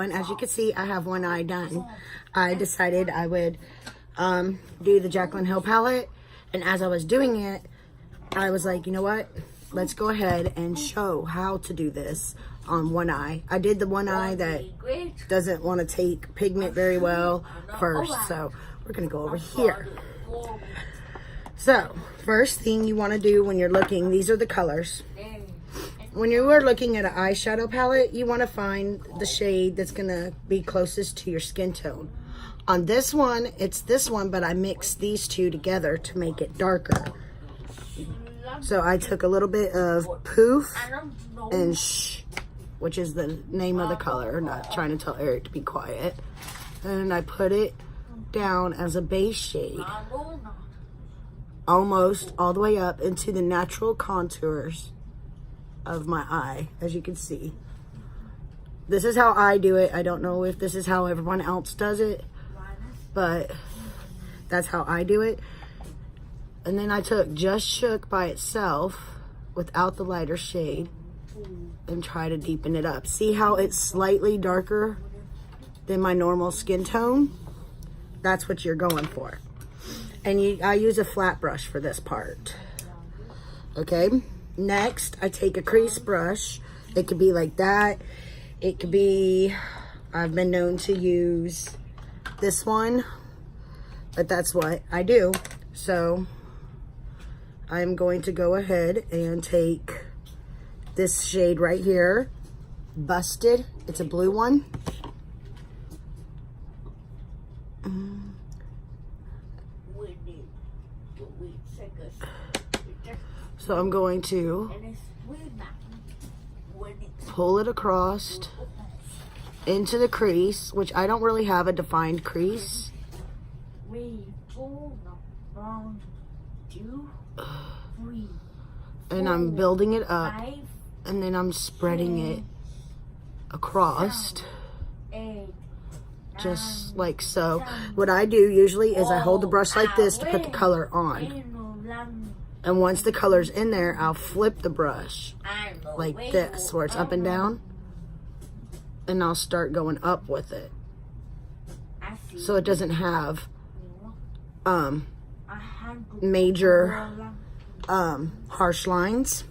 one. As you can see, I have one eye done. I decided I would do the Jaclyn Hill palette. And as I was doing it, I was like, you know what? Let's go ahead and show how to do this on one eye. I did the one eye that doesn't want to take pigment very well first. So we're going to go over here. So first thing you want to do when you're looking, these are the colors. When you are looking at an eyeshadow palette, you want to find the shade that's going to be closest to your skin tone. On this one, it's this one, but I mixed these two together to make it darker. So I took a little bit of Poof and Shh, which is the name of the color. I'm not trying to tell Eric to be quiet. And I put it down as a base shade. Almost all the way up into the natural contours of my eye, as you can see. This is how I do it. I don't know if this is how everyone else does it, but that's how I do it. And then I took Just Shook by itself without the lighter shade and try to deepen it up. See how it's slightly darker than my normal skin tone? That's what you're going for. And I use a flat brush for this part. Okay, next I take a crease brush. It could be like that. It could be, I've been known to use this one, but that's what I do. So I'm going to go ahead and take this shade right here, Busted. It's a blue one. So I'm going to pull it across into the crease, which I don't really have a defined crease. And I'm building it up, and then I'm spreading it across, just like so. What I do usually is I hold the brush like this to put the color on. And once the color's in there, I'll flip the brush like this, where it's up and down. And I'll start going up with it. So it doesn't have major harsh lines.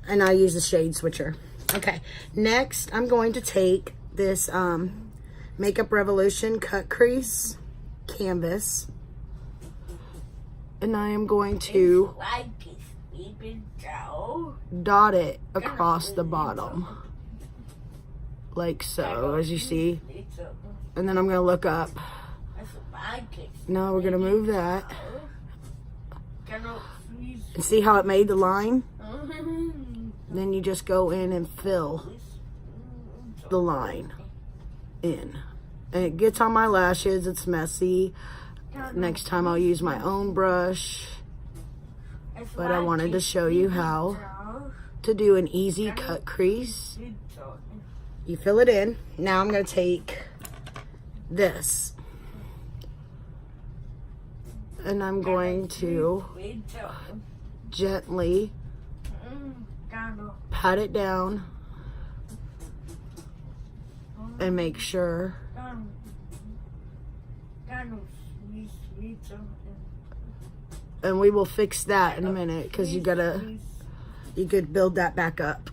And I use the shade switcher. Okay, next I'm going to take this Makeup Revolution Cut Crease canvas. And I am going to dot it across the bottom. Like so, as you see. And then I'm going to look up. Now we're going to move that. And see how it made the line? Then you just go in and fill the line in. And it gets on my lashes. It's messy. Next time I'll use my own brush. But I wanted to show you how to do an easy cut crease. You fill it in. Now I'm going to take this. And I'm going to gently pat it down and make sure and we will fix that in a minute, because you could build that back up.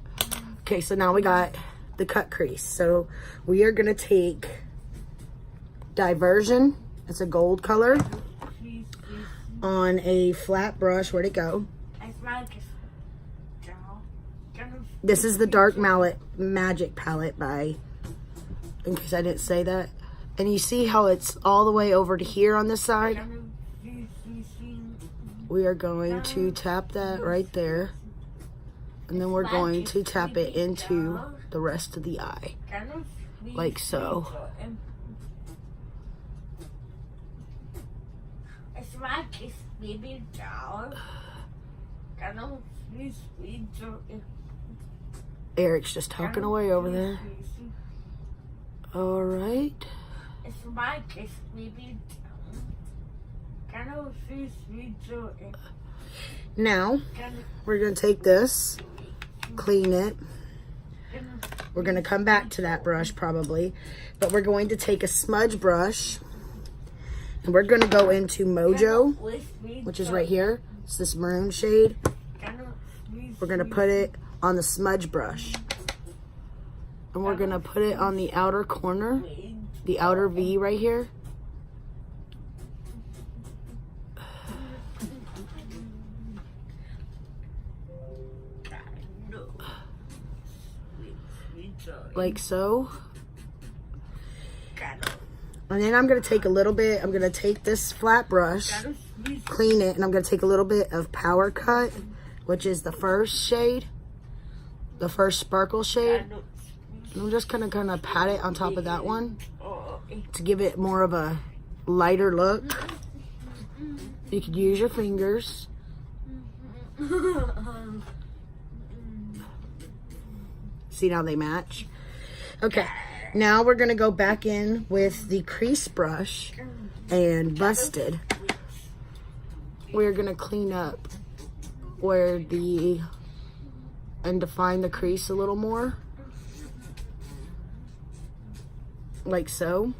Okay, so now we got the cut crease. So we are gonna take Diversion. It's a gold color on a flat brush. Where'd it go? This is the Dark Magic palette by, in case I didn't say that. And you see how it's all the way over to here on this side? We are going to tap that right there. And then we're going to tap it into the rest of the eye. Like so. Eric's just talking away over there. All right. Now, we're going to take this, clean it, We're going to come back to that brush probably. But we're going to take a smudge brush. And we're going to go into Mojo, which is right here. It's this maroon shade. We're going to put it on the smudge brush. And we're going to put it on the outer corner, the outer V right here. Like so. And then I'm going to take a little bit, I'm going to take this flat brush, clean it, and I'm going to take a little bit of Power Cut, which is the first shade, the first sparkle shade. And I'm just going to kind of pat it on top of that one to give it more of a lighter look. You could use your fingers. See how they match? Okay. Now we're going to go back in with the crease brush and Busted. We're going to clean up where and define the crease a little more. Like so.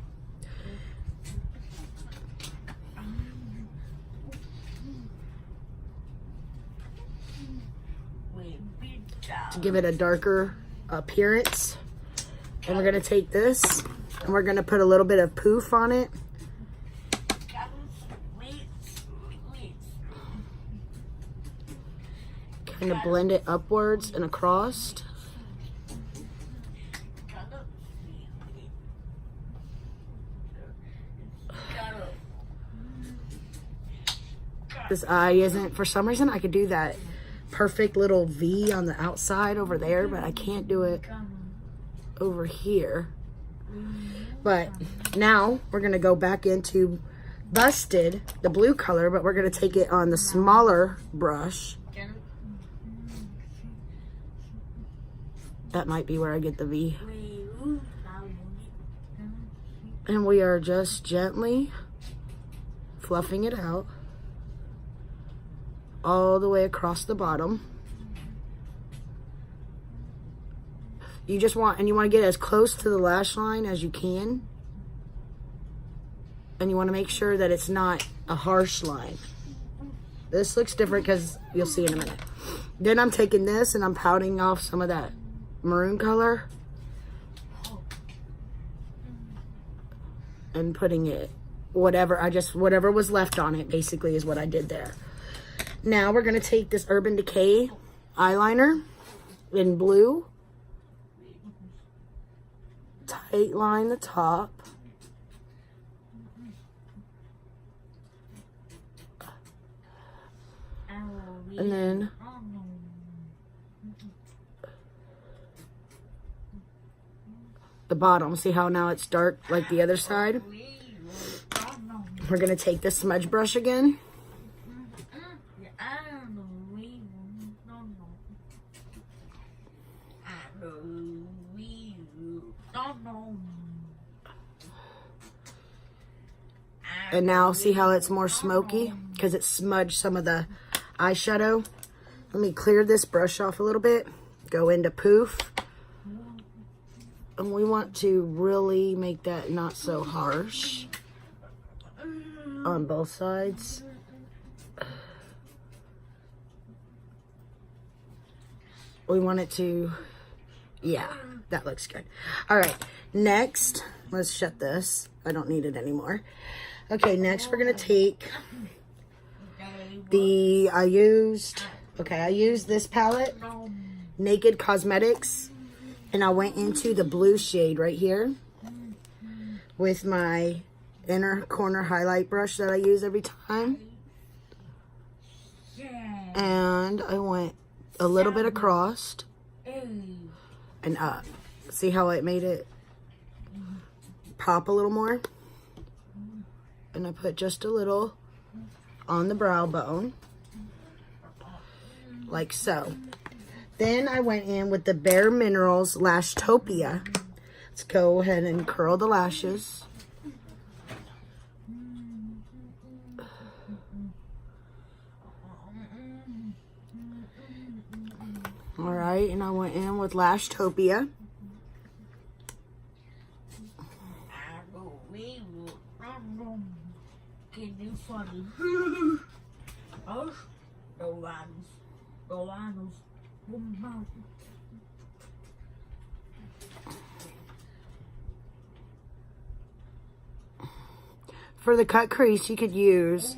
To give it a darker appearance. And we're going to take this and we're going to put a little bit of poof on it. Kind of blend it upwards and across. This eye isn't, for some reason I could do that perfect little V on the outside over there, but I can't do it over here. But now we're going to go back into Busted, the blue color, but we're going to take it on the smaller brush. That might be where I get the V. And we are just gently fluffing it out all the way across the bottom. You just want, and you want to get as close to the lash line as you can. And you want to make sure that it's not a harsh line. This looks different because you'll see in a minute. Then I'm taking this and I'm pouting off some of that maroon color. And putting it, whatever was left on it basically is what I did there. Now we're going to take this Urban Decay eyeliner in blue. Tight line the top. And then the bottom. See how now it's dark like the other side? We're going to take this smudge brush again. And now see how it's more smoky because it smudged some of the eyeshadow. Let me clear this brush off a little bit. Go into poof. And we want to really make that not so harsh on both sides. We want it to, yeah, that looks good. All right, next, let's shut this. I don't need it anymore. Okay, next we're gonna take I used this palette, Naked Cosmetics, and I went into the blue shade right here with my inner corner highlight brush that I use every time. And I went a little bit across and up. See how it made it pop a little more? And I put just a little on the brow bone, like so. Then I went in with the Bare Minerals Lashtopia. Let's go ahead and curl the lashes. All right, and I went in with Lashtopia. For the cut crease, you could use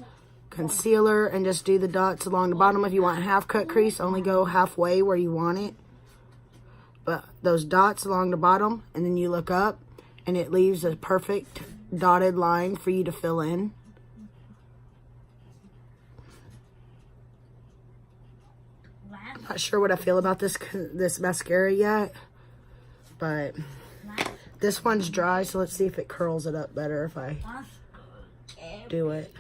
concealer and just do the dots along the bottom. If you want half cut crease, only go halfway where you want it. But those dots along the bottom, and then you look up, and it leaves a perfect dotted line for you to fill in. Not sure what I feel about this mascara yet, but this one's dry, so let's see if it curls it up better if I do it.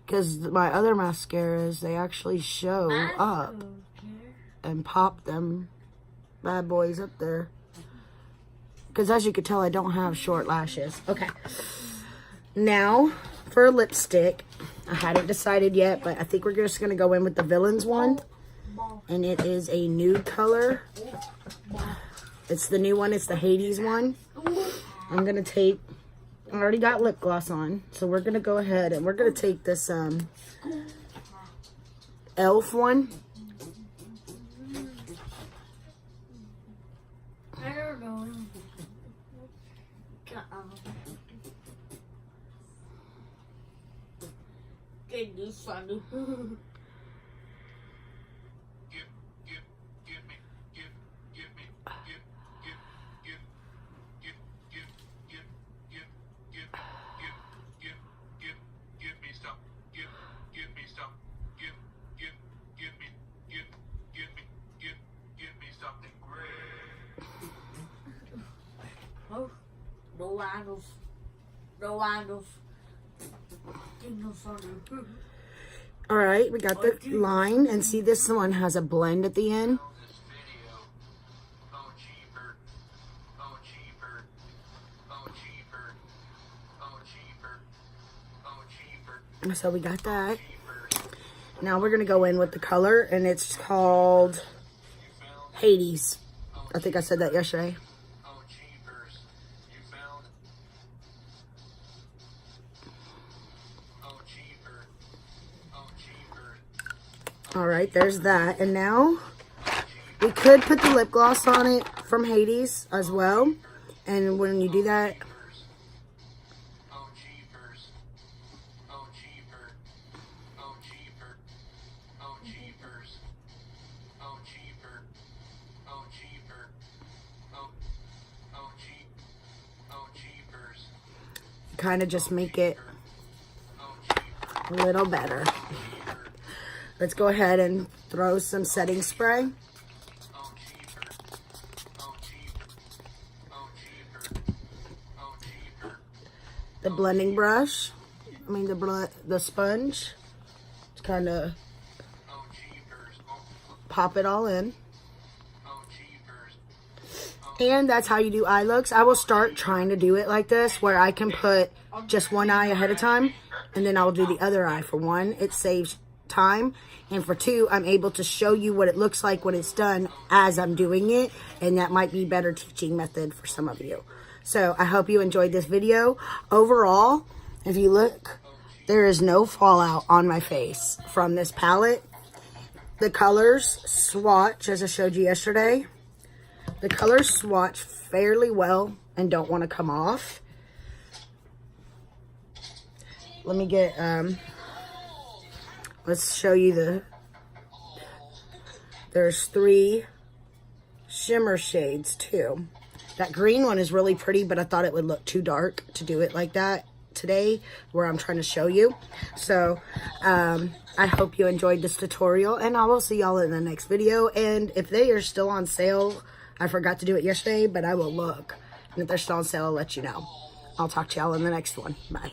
Because my other mascaras, they actually show up and pop them bad boys up there. Because as you can tell, I don't have short lashes. Okay. Now, for a lipstick, I hadn't decided yet, but I think we're just going to go in with the Villains one. And it is a nude color. It's the new one. It's the Hades one. I'm going to take... I already got lip gloss on, so we're going to go ahead and we're going to take this e.l.f. one. I don't know. Can you funny? No angles. No angles. All right, we got the line, and see this one has a blend at the end. So we got that. Now we're gonna go in with the color, and it's called Hades. I think I said that yesterday. All right, there's that. And now we could put the lip gloss on it from Hades as well. And when you do that, kind of just make it a little better. Let's go ahead and throw some setting spray. The blending brush, the sponge, to kind of pop it all in. And that's how you do eye looks. I will start trying to do it like this, where I can put just one eye ahead of time, and then I'll do the other eye. For one, it saves time, and for two, I'm able to show you what it looks like when it's done as I'm doing it, and that might be a better teaching method for some of you. So I hope you enjoyed this video. Overall, if you look, there is no fallout on my face from this palette. The colors swatch, as I showed you yesterday. The colors swatch fairly well and don't want to come off. Let me get, let's show you there's 3 shimmer shades too. That green one is really pretty, but I thought it would look too dark to do it like that today, where I'm trying to show you. So, I hope you enjoyed this tutorial, and I will see y'all in the next video. And if they are still on sale, I forgot to do it yesterday, but I will look. And if they're still on sale, I'll let you know. I'll talk to y'all in the next one. Bye.